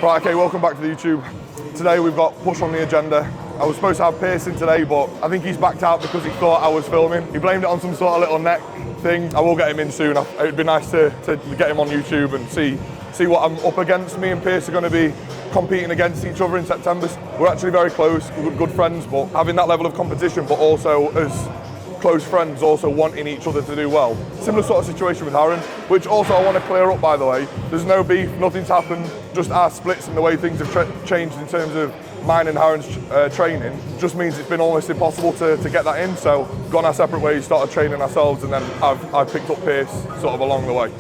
Right, okay, welcome back to the YouTube. Today we've got push on the agenda. I was supposed to have Pearson today, but I think he's backed out because he thought I was filming. He blamed it on some sort of little neck thing. I will get him in soon. It'd be nice to get him on YouTube and see what I'm up against. Me and Pierce are going to be competing against each other in September. We're actually very close, we're good friends, but having that level of competition, but also as close friends, also wanting each other to do well. Similar sort of situation with Aaron, which also I want to clear up, by the way. There's no beef, nothing's happened, just our splits and the way things have changed in terms of mine and Aaron's training just means it's been almost impossible to get that in. So gone our separate ways, started training ourselves, and then I've picked up Pierce sort of along the way.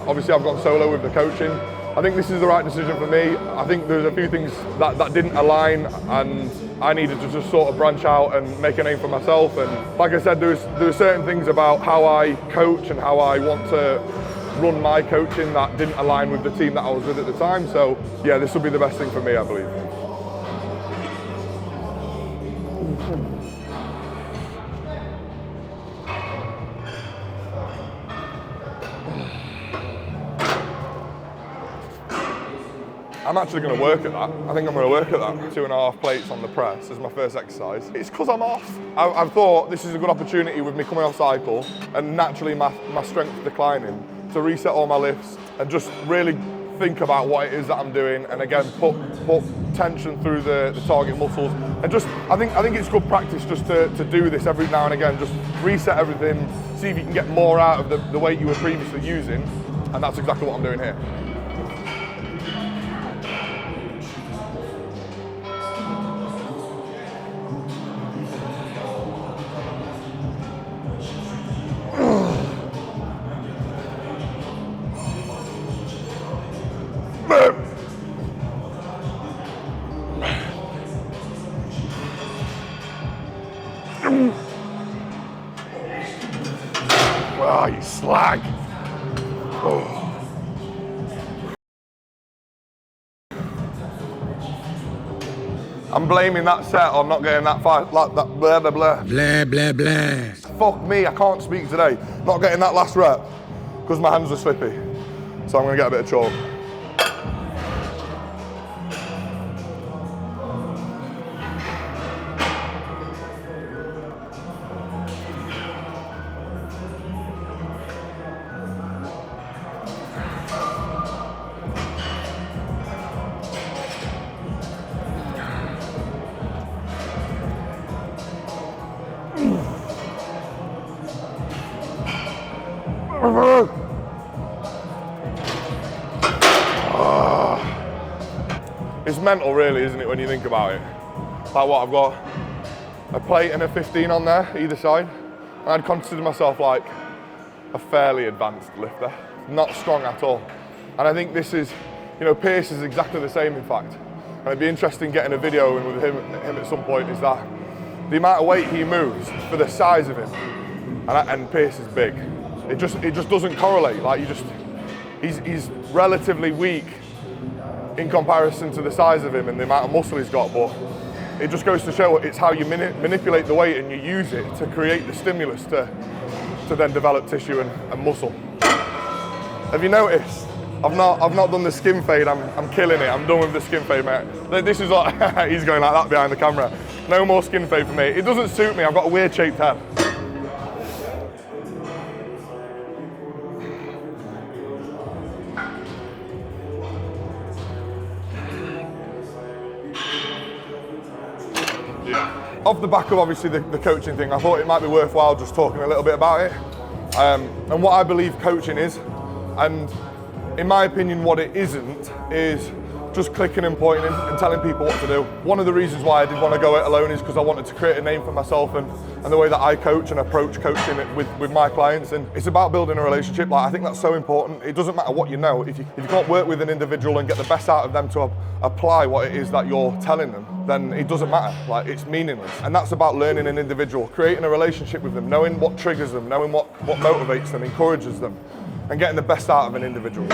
Obviously I've gone solo with the coaching. I think this is the right decision for me. I think there's a few things that didn't align, and I needed to just sort of branch out and make a name for myself. And like I said, there were certain things about how I coach and how I want to run my coaching that didn't align with the team that I was with at the time. So yeah, this will be the best thing for me, I believe. I'm actually going to work at that. I think I'm going to work at that. 2.5 plates on the press as my first exercise. It's because I'm off. I've thought this is a good opportunity with me coming off cycle and naturally my strength declining to reset all my lifts and just really think about what it is that I'm doing, and again put tension through the target muscles, and just I think it's good practice just to do this every now and again. Just reset everything, see if you can get more out of the weight you were previously using, and that's exactly what I'm doing here. Oh, you slag. Oh. I'm blaming that set on not getting that far, like that blah, blah, blah. Blah, blah, blah. Fuck me, I can't speak today. Not getting that last rep because my hands are slippy. So I'm gonna get a bit of chalk. It's mental really, isn't it, when you think about it? Like what, I've got a plate and a 15 on there, either side. And I'd consider myself like a fairly advanced lifter, not strong at all. And I think this is, you know, Pierce is exactly the same in fact. And it'd be interesting getting a video in with him at some point, is that the amount of weight he moves for the size of him, and Pierce is big. It just doesn't correlate. Like he's relatively weak in comparison to the size of him and the amount of muscle he's got, but it just goes to show it's how you manipulate the weight and you use it to create the stimulus to then develop tissue and muscle. Have you noticed? I've not done the skin fade. I'm killing it. I'm done with the skin fade, mate. This is what he's going like that behind the camera. No more skin fade for me. It doesn't suit me. I've got a weird shaped head. Off the back of obviously the coaching thing, I thought it might be worthwhile just talking a little bit about it and what I believe coaching is. And in my opinion, what it isn't is just clicking and pointing and telling people what to do. One of the reasons why I did want to go it alone is because I wanted to create a name for myself and the way that I coach and approach coaching with my clients. And it's about building a relationship. Like, I think that's so important. It doesn't matter what you know. If you can't work with an individual and get the best out of them to apply what it is that you're telling them, then it doesn't matter. Like, it's meaningless. And that's about learning an individual, creating a relationship with them, knowing what triggers them, knowing what motivates them, encourages them, and getting the best out of an individual.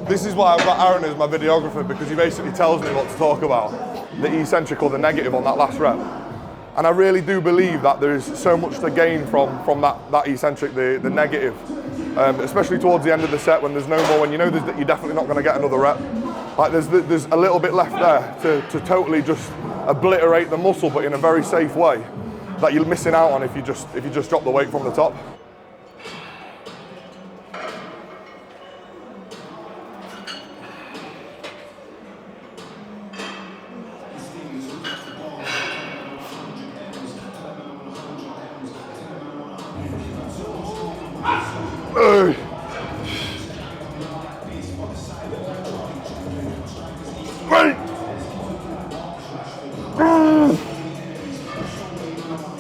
This is why I've got Aaron as my videographer, because he basically tells me what to talk about, the eccentric or the negative on that last rep. And I really do believe that there is so much to gain from that eccentric, the negative, especially towards the end of the set when there's no more, when you know that you're definitely not going to get another rep. Like there's a little bit left there to totally just obliterate the muscle, but in a very safe way that you're missing out on if you just drop the weight from the top.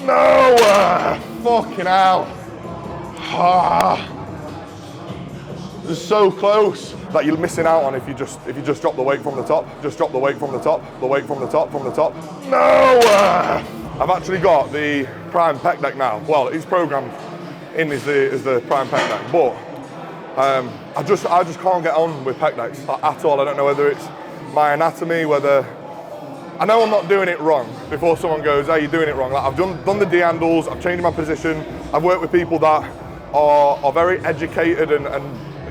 No! Fucking hell. It's so close that you're missing out on if you just drop the weight from the top. Just drop the weight from the top, the weight from the top, from the top. No! I've actually got the prime pec deck now. Well, it's programmed in as the prime pec deck, but I just can't get on with pec decks at all. I don't know whether it's my anatomy, whether I know I'm not doing it wrong before someone goes, hey, you're doing it wrong. Like, I've done the D-handles, I've changed my position, I've worked with people that are very educated and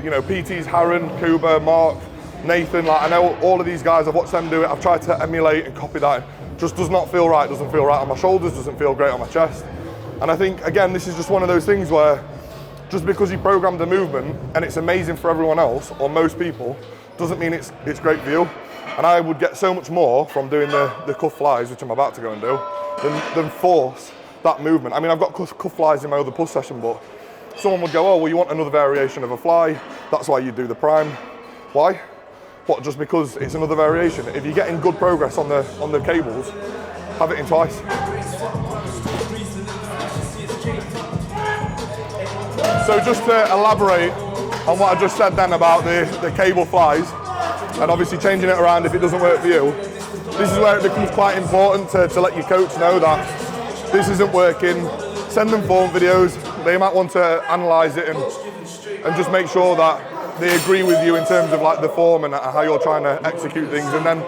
you know, PTs, Harron, Kuba, Mark, Nathan, like I know all of these guys, I've watched them do it, I've tried to emulate and copy that. It just does not feel right, doesn't feel right on my shoulders, doesn't feel great on my chest. And I think, again, this is just one of those things where just because you programmed the movement and it's amazing for everyone else, or most people, doesn't mean it's great for you. And I would get so much more from doing the cuff flies, which I'm about to go and do, than force that movement. I mean, I've got cuff flies in my other push session, but someone would go, oh, well, you want another variation of a fly, that's why you do the prime. Why? What, just because it's another variation? If you're getting good progress on the cables, have it in twice. So just to elaborate on what I just said then about the cable flies, and obviously changing it around if it doesn't work for you, this is where it becomes quite important to let your coach know that this isn't working. Send them form videos, they might want to analyse it and just make sure that they agree with you in terms of like the form and how you're trying to execute things, and then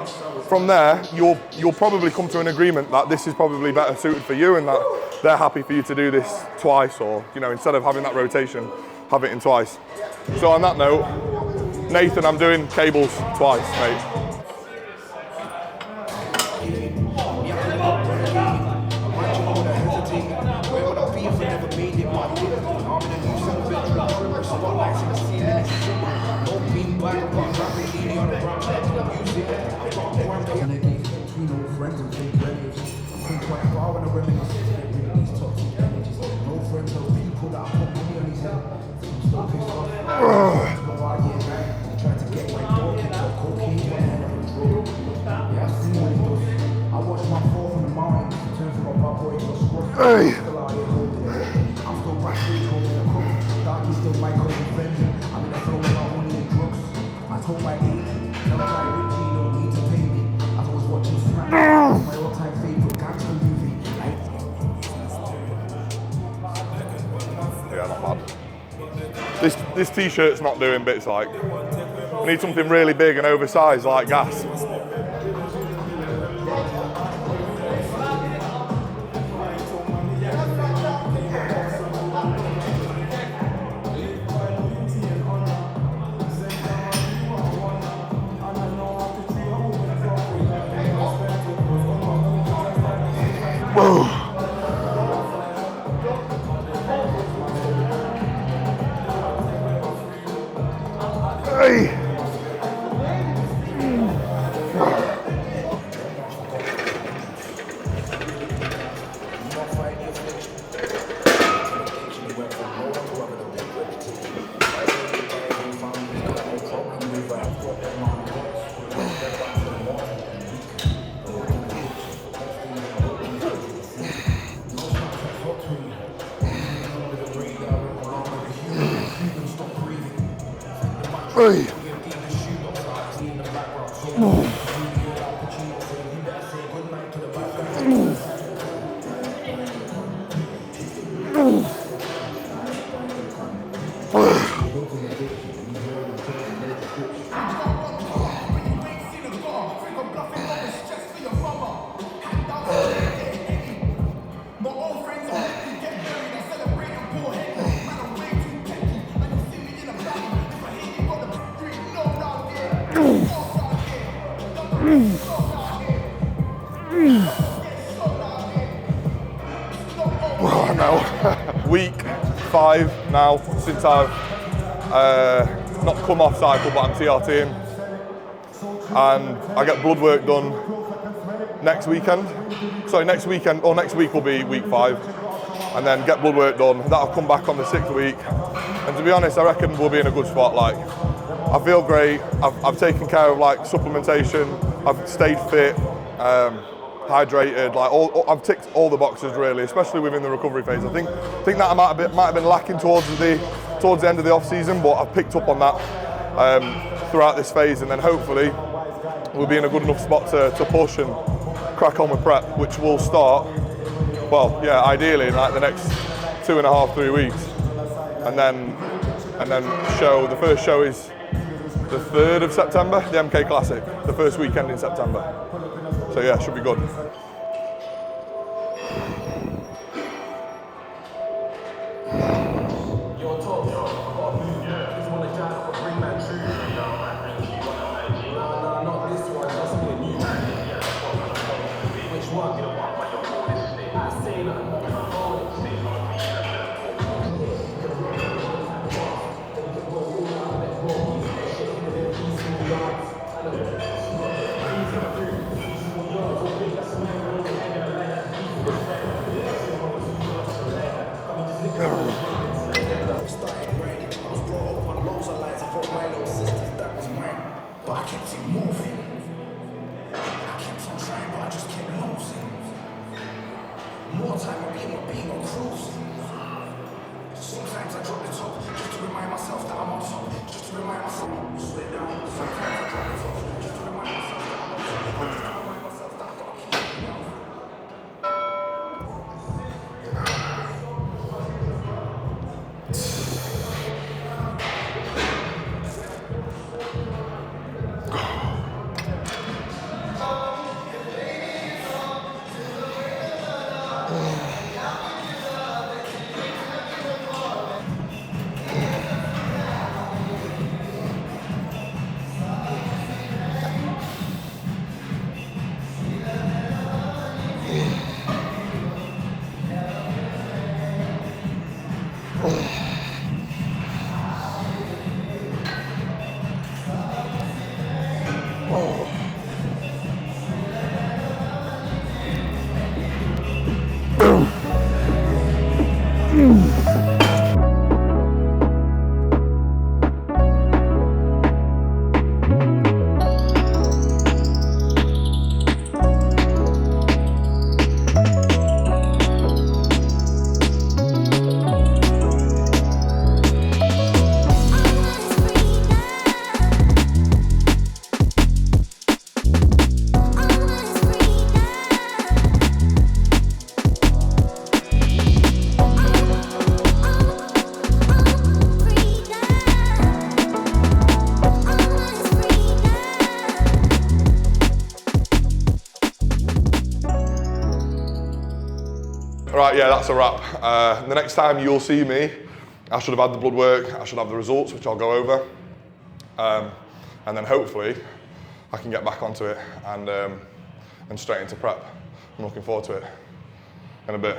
from there you'll probably come to an agreement that this is probably better suited for you and that they're happy for you to do this twice, or you know, instead of having that rotation, have it in twice. So on that note, Nathan, I'm doing cables twice, mate. Hey. Yeah, not bad. This t-shirt's not doing bits like. I need something really big and oversized like gas. Whoa. Hey. Hey. Oh, no. Week 5 now since I've not come off cycle, but I'm TRTing, and I get blood work done next weekend. Sorry, next weekend, or next week will be week 5, and then get blood work done. That'll come back on the 6th week, and to be honest, I reckon we'll be in a good spot. Like, I feel great. I've taken care of like supplementation. I've stayed fit, hydrated. Like I've ticked all the boxes really, especially within the recovery phase. I think that I might have been lacking towards the end of the off season, but I've picked up on that throughout this phase, and then hopefully we'll be in a good enough spot to push and crack on with prep, which will start, well, yeah, ideally in like the next 2.5, 3 weeks, and then the first show is the 3rd of September, the MK Classic, the first weekend in September. So yeah, should be good. Right, yeah, that's a wrap. The next time you'll see me, I should have had the blood work, I should have the results, which I'll go over. And then hopefully I can get back onto it and straight into prep. I'm looking forward to it in a bit.